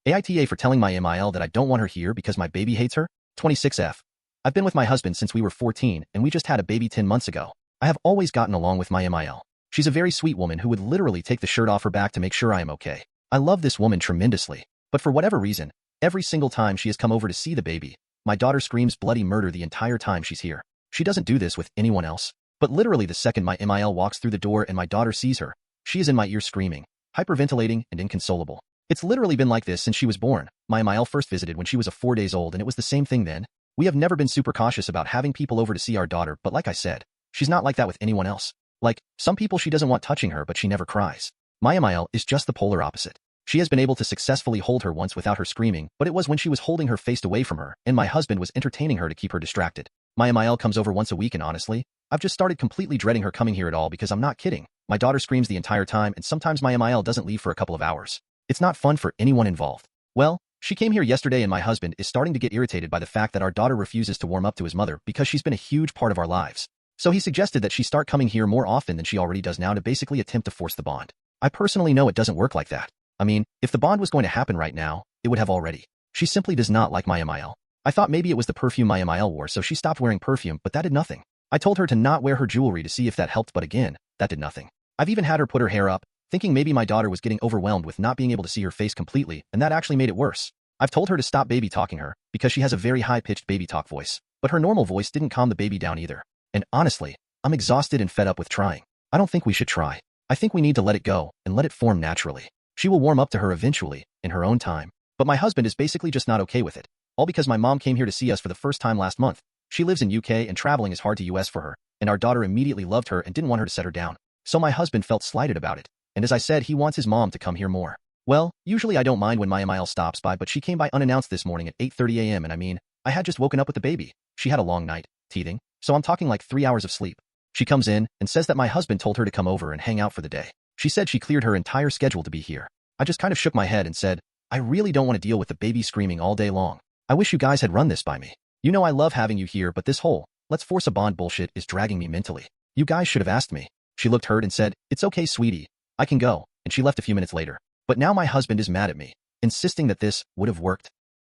AITA for telling my MIL that I don't want her here because my baby hates her? 26F. I've been with my husband since we were 14 and we just had a baby 10 months ago. I have always gotten along with my MIL. She's a very sweet woman who would literally take the shirt off her back to make sure I am okay. I love this woman tremendously. But for whatever reason, every single time she has come over to see the baby, my daughter screams bloody murder the entire time she's here. She doesn't do this with anyone else. But literally the second my MIL walks through the door and my daughter sees her, she is in my ear screaming, hyperventilating, and inconsolable. It's literally been like this since she was born. My MIL first visited when she was 4 days old and it was the same thing then. We have never been super cautious about having people over to see our daughter, but like I said, she's not like that with anyone else. Like, some people she doesn't want touching her but she never cries. My MIL is just the polar opposite. She has been able to successfully hold her once without her screaming, but it was when she was holding her faced away from her and my husband was entertaining her to keep her distracted. My MIL comes over once a week and honestly, I've just started completely dreading her coming here at all because I'm not kidding. My daughter screams the entire time and sometimes my MIL doesn't leave for a couple of hours. It's not fun for anyone involved. Well, she came here yesterday and my husband is starting to get irritated by the fact that our daughter refuses to warm up to his mother because she's been a huge part of our lives. So he suggested that she start coming here more often than she already does now to basically attempt to force the bond. I personally know it doesn't work like that. I mean, if the bond was going to happen right now, it would have already. She simply does not like my MIL. I thought maybe it was the perfume my MIL wore, so she stopped wearing perfume, but that did nothing. I told her to not wear her jewelry to see if that helped, but again, that did nothing. I've even had her put her hair up, thinking maybe my daughter was getting overwhelmed with not being able to see her face completely, and that actually made it worse. I've told her to stop baby talking her, because she has a very high-pitched baby talk voice, but her normal voice didn't calm the baby down either. And honestly, I'm exhausted and fed up with trying. I don't think we should try. I think we need to let it go and let it form naturally. She will warm up to her eventually, in her own time. But my husband is basically just not okay with it. All because my mom came here to see us for the first time last month. She lives in UK and traveling is hard to US for her, and our daughter immediately loved her and didn't want her to set her down. So my husband felt slighted about it. And as I said, he wants his mom to come here more. Well, usually I don't mind when my MIL stops by, but she came by unannounced this morning at 8:30 a.m. and I mean, I had just woken up with the baby. She had a long night, teething, so I'm talking like 3 hours of sleep. She comes in and says that my husband told her to come over and hang out for the day. She said she cleared her entire schedule to be here. I just kind of shook my head and said, I really don't want to deal with the baby screaming all day long. I wish you guys had run this by me. You know I love having you here, but this whole, let's force a bond bullshit is dragging me mentally. You guys should have asked me. She looked hurt and said, it's okay, sweetie. I can go, and she left a few minutes later. But now my husband is mad at me, insisting that this would have worked.